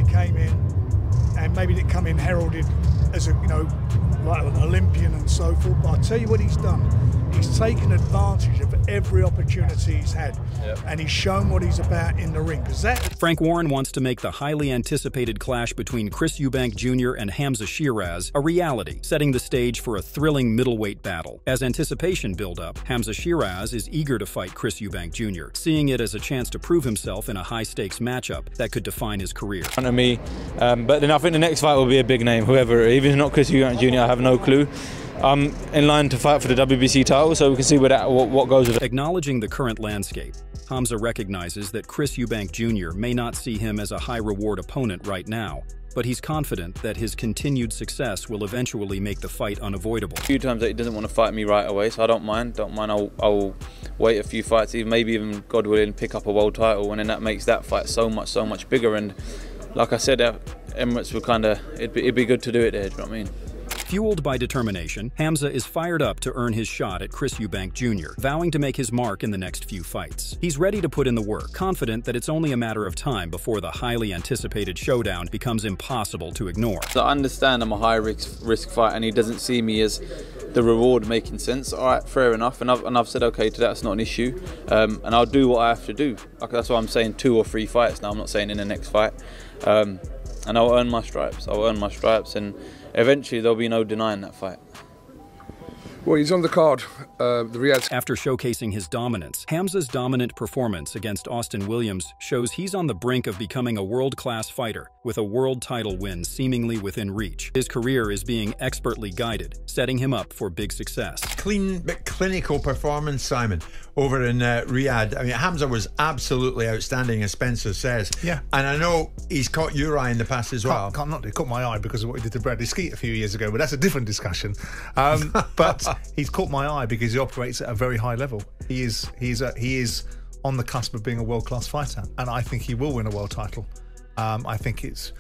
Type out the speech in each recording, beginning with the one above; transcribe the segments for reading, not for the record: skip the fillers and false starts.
guy came in and maybe didn't come in heralded as a, you know, like an Olympian and so forth, but I'll tell you what he's done. He's taken advantage of every opportunity he's had, and he's shown what he's about in the ring. Frank Warren wants to make the highly anticipated clash between Chris Eubank Jr. and Hamzah Sheeraz a reality, setting the stage for a thrilling middleweight battle. As anticipation build up, Hamzah Sheeraz is eager to fight Chris Eubank Jr., seeing it as a chance to prove himself in a high-stakes matchup that could define his career. But then I think the next fight will be a big name, whoever, even if not Chris Eubank Jr., I have no clue. I'm in line to fight for the WBC title, so we can see what goes with it. Acknowledging the current landscape, Hamzah recognizes that Chris Eubank Jr. may not see him as a high-reward opponent right now, but he's confident that his continued success will eventually make the fight unavoidable. A few times that he doesn't want to fight me right away, so I don't mind. I'll wait a few fights, maybe even, God willing, pick up a world title, and then that makes that fight so much bigger. And like I said, Emirates would it'd be good to do it there. Do you know what I mean? Fueled by determination, Hamzah is fired up to earn his shot at Chris Eubank Jr., vowing to make his mark in the next few fights. He's ready to put in the work, confident that it's only a matter of time before the highly anticipated showdown becomes impossible to ignore. I understand I'm a high-risk fight, and he doesn't see me as the reward making sense. All right, fair enough, and I've said okay to that. It's not an issue, and I'll do what I have to do. That's why I'm saying 2 or 3 fights now. I'm not saying in the next fight, and I'll earn my stripes. I'll earn my stripes, and eventually there'll be no denying that fight. Well, he's on the card, the Riyadh. After showcasing his dominance, Hamzah's dominant performance against Austin Williams shows he's on the brink of becoming a world-class fighter, with a world title win seemingly within reach. His career is being expertly guided, setting him up for big success. Clean but clinical performance, Simon, over in Riyadh. I mean, Hamzah was absolutely outstanding, as Spencer says. Yeah. And I know he's caught your eye in the past as well. He caught my eye because of what he did to Bradley Skeet a few years ago, but that's a different discussion. But he's caught my eye because he operates at a very high level. He is on the cusp of being a world-class fighter, and I think he will win a world title. I think it's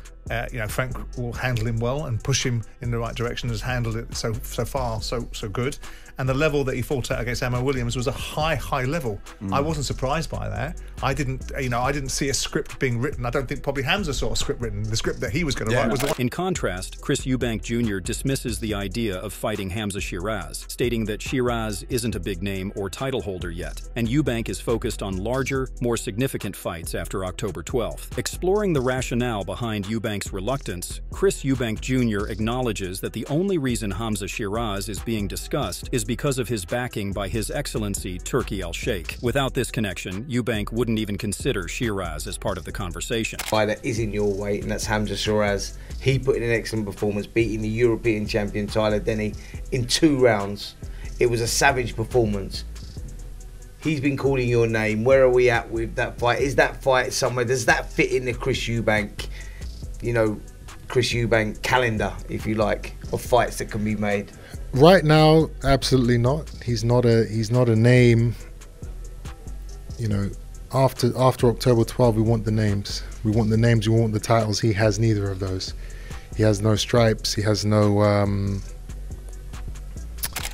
Frank will handle him well and push him in the right direction. Has handled it so far so good. And the level that he fought at against Ammo Williams was a high level. I wasn't surprised by that. I didn't see a script being written. I don't think probably Hamzah saw a script written. The script that he was going to write was the one. In contrast, Chris Eubank Jr. dismisses the idea of fighting Hamzah Sheeraz, stating that Sheeraz isn't a big name or title holder yet, and Eubank is focused on larger, more significant fights after October 12th. Exploring the rationale behind Eubank's reluctance, Chris Eubank Jr. acknowledges that the only reason Hamzah Sheeraz is being discussed is because of his backing by His Excellency Turki Al-Sheikh. Without this connection, Eubank wouldn't even consider Sheeraz as part of the conversation. Fighter is in your weight, and that's Hamzah Sheeraz. He put in an excellent performance, beating the European champion Tyler Denny in 2 rounds. It was a savage performance. He's been calling your name. Where are we at with that fight? Is that fight somewhere? Does that fit in the Chris Eubank, Chris Eubank calendar, if you like, of fights that can be made? Right now, absolutely not. He's not a name. After October 12, we want the names. We want the names. We want the titles. He has neither of those. He has no stripes. He has no.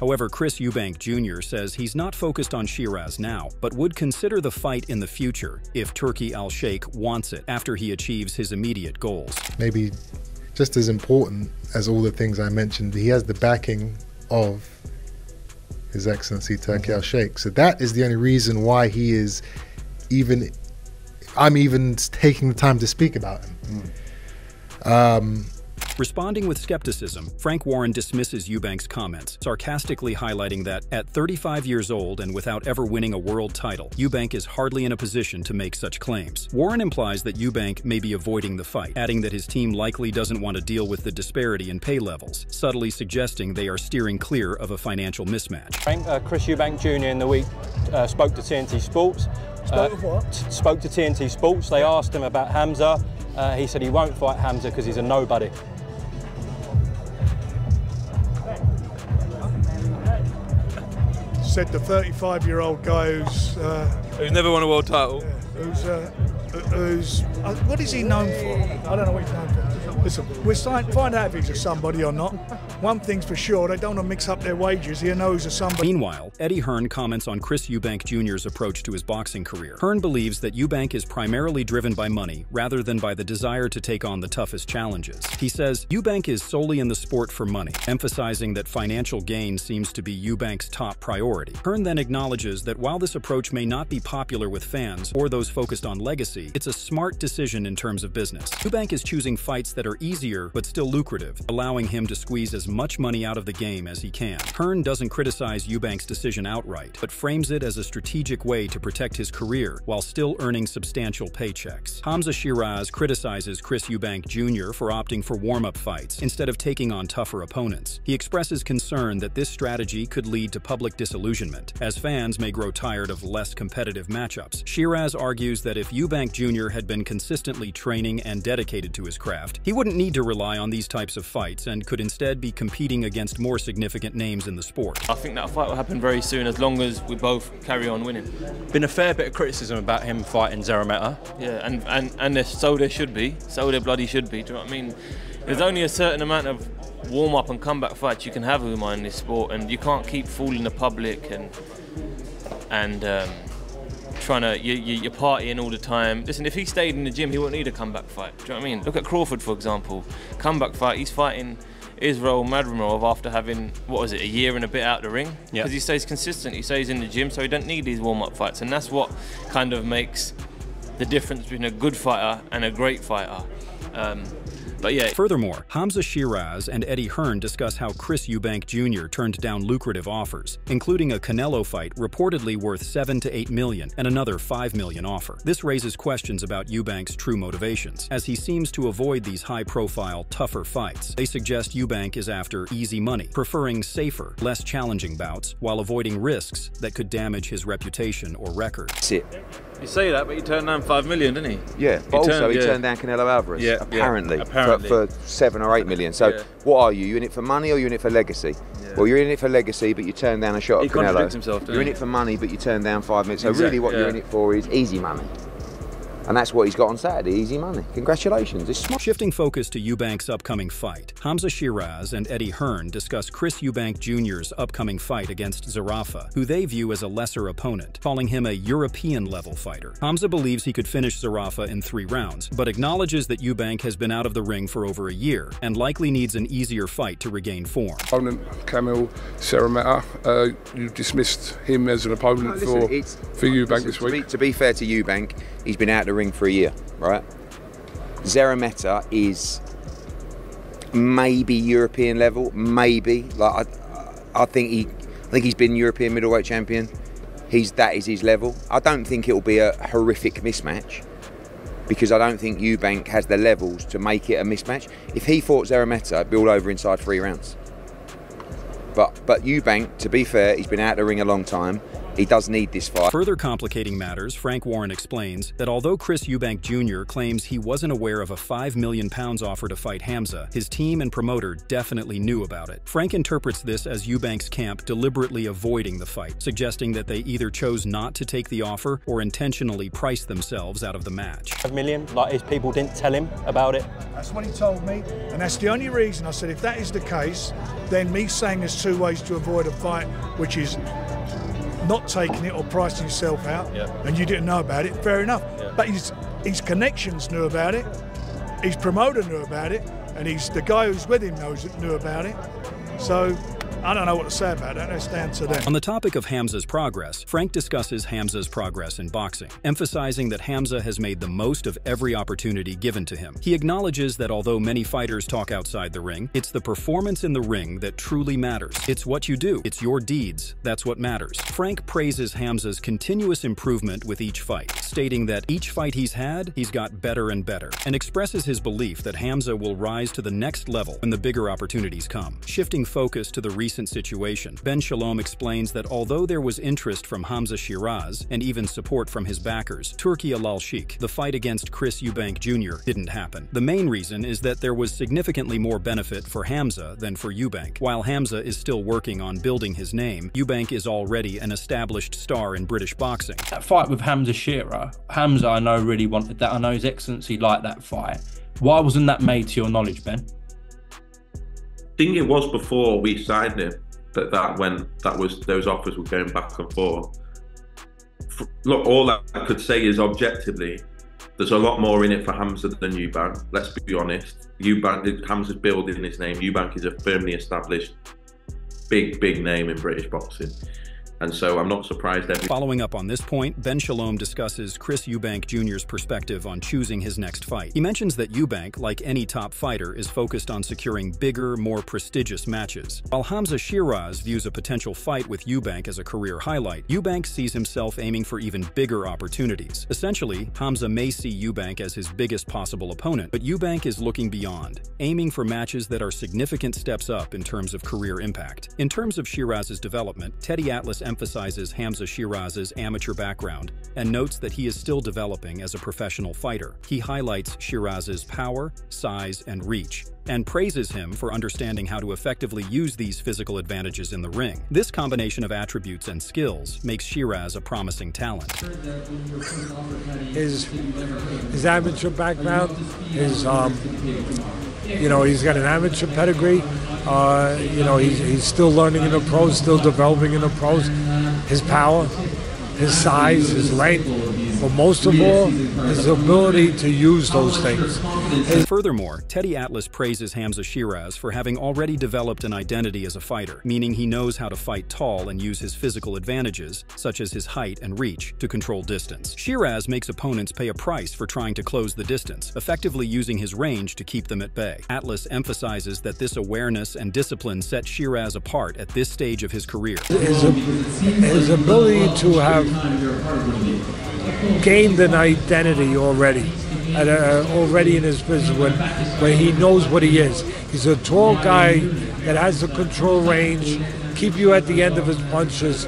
However, Chris Eubank Jr. says he's not focused on Sheeraz now, but would consider the fight in the future if Turki Al-Sheikh wants it after he achieves his immediate goals. Maybe just as important as all the things I mentioned, he has the backing of His Excellency Turki Al-Sheikh. So that is the only reason why he is I'm even taking the time to speak about him. Responding with skepticism, Frank Warren dismisses Eubank's comments, sarcastically highlighting that, at 35 years old and without ever winning a world title, Eubank is hardly in a position to make such claims. Warren implies that Eubank may be avoiding the fight, adding that his team likely doesn't want to deal with the disparity in pay levels, subtly suggesting they are steering clear of a financial mismatch. Chris Eubank Jr. in the week spoke to TNT Sports. Spoke to TNT Sports. They asked him about Hamzah. He said he won't fight Hamzah because he's a nobody. Said the 35-year-old guy who's never won a world title. Who's who's what is he known for? I don't know what he's known for. Listen, we'll find out if he's a somebody or not. One thing's for sure, they don't want to mix up their wages. He knows a somebody. Meanwhile, Eddie Hearn comments on Chris Eubank Jr.'s approach to his boxing career. Hearn believes that Eubank is primarily driven by money rather than by the desire to take on the toughest challenges. He says Eubank is solely in the sport for money, emphasizing that financial gain seems to be Eubank's top priority. Hearn then acknowledges that while this approach may not be popular with fans or those focused on legacy, it's a smart decision in terms of business. Eubank is choosing fights that are easier but still lucrative, allowing him to squeeze as much money out of the game as he can. Hearn doesn't criticize Eubank's decision outright, but frames it as a strategic way to protect his career while still earning substantial paychecks. Hamzah Sheeraz criticizes Chris Eubank Jr. for opting for warm-up fights instead of taking on tougher opponents. He expresses concern that this strategy could lead to public disillusionment, as fans may grow tired of less competitive matchups. Sheeraz argues that if Eubank Jr. had been consistently training and dedicated to his craft, he wouldn't need to rely on these types of fights and could instead be competing against more significant names in the sport. I think that fight will happen very soon as long as we both carry on winning. Been a fair bit of criticism about him fighting Zarameta. Yeah, and so there should be. So there bloody should be. Do you know what I mean? There's only a certain amount of warm-up and comeback fights you can have, Uma, in this sport, and you can't keep fooling the public and trying to you're partying all the time. Listen, if he stayed in the gym, he wouldn't need a comeback fight. Do you know what I mean? Look at Crawford, for example. Comeback fight, he's fighting Israel Madrimov after having, what was it, a year and a bit out the ring? Because he stays consistent, he stays in the gym, so he don't need these warm-up fights. And that's what kind of makes the difference between a good fighter and a great fighter. But yeah. Furthermore, Hamzah Sheeraz and Eddie Hearn discuss how Chris Eubank Jr. turned down lucrative offers, including a Canelo fight reportedly worth $7 to $8 million and another $5 million offer. This raises questions about Eubank's true motivations, as he seems to avoid these high-profile, tougher fights. They suggest Eubank is after easy money, preferring safer, less challenging bouts, while avoiding risks that could damage his reputation or record. That's it. You say that, but he turned down $5 million, didn't he? Yeah, but he turned down Canelo Alvarez, apparently. For 7 or 8 million. So what are you? You in it for money or you in it for legacy? Well, you're in it for legacy, but you turn down a shot at Canelo. He contradicts himself, doesn't he? You're in it for money, but you turn down 5 million. So really what you're in it for is easy money. And that's what he's got on Saturday, easy money. Congratulations. It's smart. Shifting focus to Eubank's upcoming fight, Hamzah Sheeraz and Eddie Hearn discuss Chris Eubank Jr.'s upcoming fight against Zerafa, who they view as a lesser opponent, calling him a European-level fighter. Hamzah believes he could finish Zerafa in 3 rounds, but acknowledges that Eubank has been out of the ring for over a year and likely needs an easier fight to regain form. Opponent Kamil Zarameta, you dismissed him as an opponent for Eubank this week. To be fair to Eubank, he's been out of the ring for a year, right? Zarameta is maybe European level, maybe. Like I think he's been European middleweight champion. That is his level. I don't think it will be a horrific mismatch, because I don't think Eubank has the levels to make it a mismatch. If he fought Zarameta, it'd be all over inside 3 rounds. But Eubank, to be fair, he's been out of the ring a long time. He does need this fight. Further complicating matters, Frank Warren explains that although Chris Eubank Jr. claims he wasn't aware of a £5 million offer to fight Hamzah, his team and promoter definitely knew about it. Frank interprets this as Eubank's camp deliberately avoiding the fight, suggesting that they either chose not to take the offer or intentionally priced themselves out of the match. $5 million, like his people didn't tell him about it. That's what he told me, and that's the only reason I said if that is the case, then me saying there's 2 ways to avoid a fight, which is not taking it or pricing yourself out, and you didn't know about it, fair enough. But his connections knew about it, his promoter knew about it, and the guy who's with him knew about it. So I don't know what to say about that. That's down to them. On the topic of Hamzah's progress, Frank discusses Hamzah's progress in boxing, emphasizing that Hamzah has made the most of every opportunity given to him. He acknowledges that although many fighters talk outside the ring, it's the performance in the ring that truly matters. It's what you do. It's your deeds. That's what matters. Frank praises Hamzah's continuous improvement with each fight, stating that each fight he's had, he's got better and better, and expresses his belief that Hamzah will rise to the next level when the bigger opportunities come. Shifting focus to the recent recent situation. Ben Shalom explains that although there was interest from Hamzah Sheeraz and even support from his backers, Turki Al-Sheikh, the fight against Chris Eubank Jr. didn't happen. The main reason is that there was significantly more benefit for Hamzah than for Eubank. While Hamzah is still working on building his name, Eubank is already an established star in British boxing. That fight with Hamzah Sheeraz, Hamzah I know really wanted that. I know His Excellency liked that fight. Why wasn't that made to your knowledge, Ben? I think it was before we signed him those offers were going back and forth. Look, all I could say is objectively, there's a lot more in it for Hamzah than Eubank. Let's be honest. Hamzah's building his name. Eubank is a firmly established, big name in British boxing. And so I'm not surprised. Following up on this point, Ben Shalom discusses Chris Eubank Jr.'s perspective on choosing his next fight. He mentions that Eubank, like any top fighter, is focused on securing bigger, more prestigious matches. While Hamzah Sheeraz views a potential fight with Eubank as a career highlight, Eubank sees himself aiming for even bigger opportunities. Essentially, Hamzah may see Eubank as his biggest possible opponent, but Eubank is looking beyond, aiming for matches that are significant steps up in terms of career impact. In terms of Sheeraz's development, Teddy Atlas emphasizes Hamzah Sheeraz's amateur background and notes that he is still developing as a professional fighter. He highlights Sheeraz's power, size, and reach, and praises him for understanding how to effectively use these physical advantages in the ring. This combination of attributes and skills makes Sheeraz a promising talent. His amateur background, he's got an amateur pedigree. He's still learning in the pros, still developing in the pros. His power, his size, his length, but most of all, his ability to use those things. Furthermore, Teddy Atlas praises Hamzah Sheeraz for having already developed an identity as a fighter, meaning he knows how to fight tall and use his physical advantages, such as his height and reach, to control distance. Sheeraz makes opponents pay a price for trying to close the distance, effectively using his range to keep them at bay. Atlas emphasizes that this awareness and discipline set Sheeraz apart at this stage of his career. His ability to have gained an identity already in his business when he knows what he is. He's a tall guy that has the control range, keep you at the end of his punches,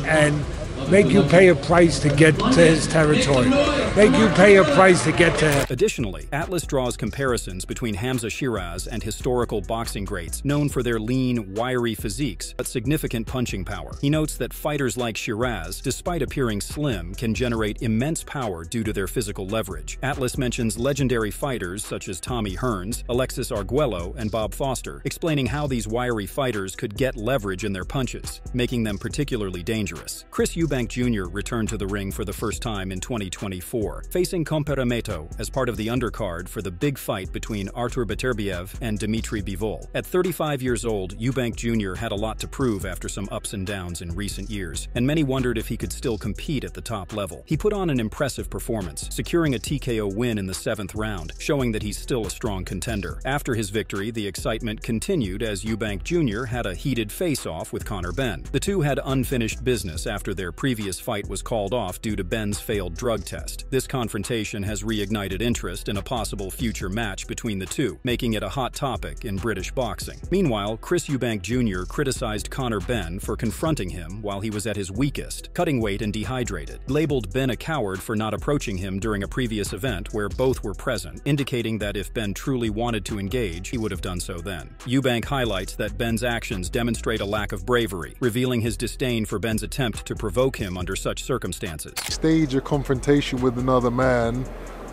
and make you pay a price to get to his territory. Make you pay a price to get to him. Additionally, Atlas draws comparisons between Hamzah Sheeraz and historical boxing greats known for their lean, wiry physiques but significant punching power. He notes that fighters like Sheeraz, despite appearing slim, can generate immense power due to their physical leverage. Atlas mentions legendary fighters such as Tommy Hearns, Alexis Arguello, and Bob Foster, explaining how these wiry fighters could get leverage in their punches, making them particularly dangerous. Chris Eubank Jr. returned to the ring for the first time in 2024, facing Comparameto as part of the undercard for the big fight between Artur Beterbiev and Dmitry Bivol. At 35 years old, Eubank Jr. had a lot to prove after some ups and downs in recent years, and many wondered if he could still compete at the top level. He put on an impressive performance, securing a TKO win in the 7th round, showing that he's still a strong contender. After his victory, the excitement continued as Eubank Jr. had a heated face-off with Conor Benn. The two had unfinished business after their previous fight was called off due to Benn's failed drug test. This confrontation has reignited interest in a possible future match between the two, making it a hot topic in British boxing. Meanwhile, Chris Eubank Jr. criticized Conor Benn for confronting him while he was at his weakest, cutting weight and dehydrated. He labeled Benn a coward for not approaching him during a previous event where both were present, indicating that if Benn truly wanted to engage, he would have done so then. Eubank highlights that Benn's actions demonstrate a lack of bravery, revealing his disdain for Benn's attempt to provoke him under such circumstances. Stage a confrontation with another man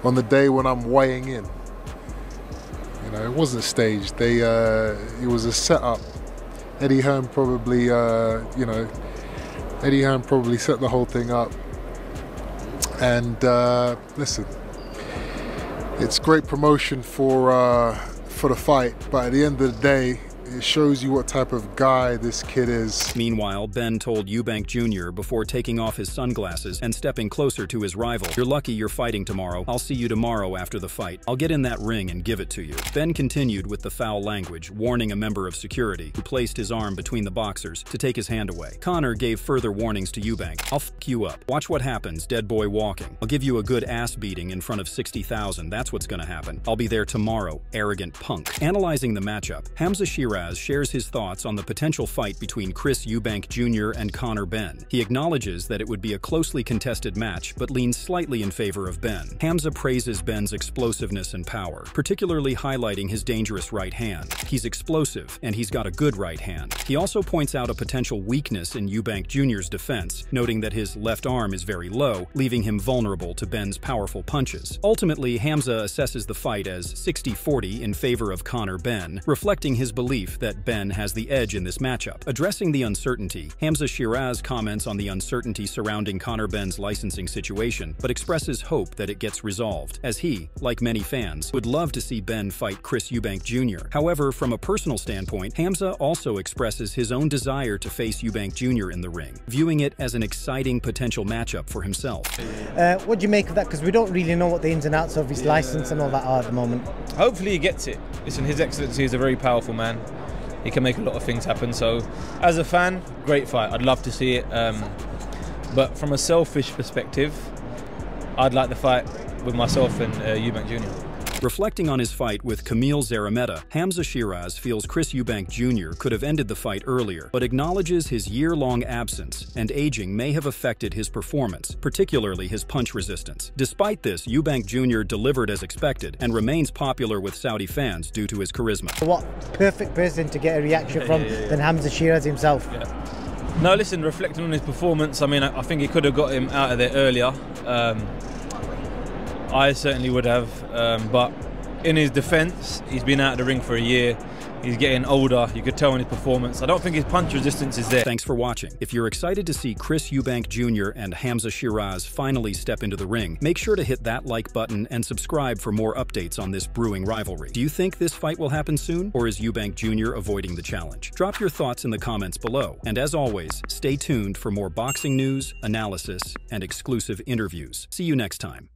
on the day when I'm weighing in. It wasn't staged. It was a setup. Eddie Hearn probably set the whole thing up. And listen, it's great promotion for the fight, but at the end of the day, it shows you what type of guy this kid is. Meanwhile, Ben told Eubank Jr. before taking off his sunglasses and stepping closer to his rival, "You're lucky you're fighting tomorrow. I'll see you tomorrow after the fight. I'll get in that ring and give it to you." Ben continued with the foul language, warning a member of security, who placed his arm between the boxers, to take his hand away. Conor gave further warnings to Eubank. "I'll f*** you up. Watch what happens, dead boy walking. I'll give you a good ass beating in front of 60,000. That's what's gonna happen. I'll be there tomorrow, arrogant punk." Analyzing the matchup, Hamzah Sheeraz Sheeraz shares his thoughts on the potential fight between Chris Eubank Jr. and Conor Benn. He acknowledges that it would be a closely contested match, but leans slightly in favor of Benn. Hamzah praises Benn's explosiveness and power, particularly highlighting his dangerous right hand. He's explosive, and he's got a good right hand. He also points out a potential weakness in Eubank Jr.'s defense, noting that his left arm is very low, leaving him vulnerable to Benn's powerful punches. Ultimately, Hamzah assesses the fight as 60-40 in favor of Conor Benn, reflecting his belief that Benn has the edge in this matchup. Addressing the uncertainty, Hamzah Sheeraz comments on the uncertainty surrounding Conor Benn's licensing situation, but expresses hope that it gets resolved, as he, like many fans, would love to see Benn fight Chris Eubank Jr. However, from a personal standpoint, Hamzah also expresses his own desire to face Eubank Jr. in the ring, viewing it as an exciting potential matchup for himself. What do you make of that? Because we don't really know what the ins and outs of his license and all that are at the moment. Hopefully he gets it. Listen, His Excellency is a very powerful man. He can make a lot of things happen. So, as a fan, great fight. I'd love to see it. But from a selfish perspective, I'd like the fight with myself and Eubank Jr. Reflecting on his fight with Kamil Szeremeta, Hamzah Sheeraz feels Chris Eubank Jr. could have ended the fight earlier, but acknowledges his year-long absence and aging may have affected his performance, particularly his punch resistance. Despite this, Eubank Jr. delivered as expected and remains popular with Saudi fans due to his charisma. What perfect person to get a reaction from than Hamzah Sheeraz himself? No, listen, reflecting on his performance, I mean, I think he could have got him out of there earlier. I certainly would have, but in his defence, he's been out of the ring for a year. He's getting older, you could tell in his performance. I don't think his punch resistance is there. Thanks for watching. If you're excited to see Chris Eubank Jr. and Hamzah Sheeraz finally step into the ring, make sure to hit that like button and subscribe for more updates on this brewing rivalry. Do you think this fight will happen soon, or is Eubank Jr. avoiding the challenge? Drop your thoughts in the comments below. And as always, stay tuned for more boxing news, analysis, and exclusive interviews. See you next time.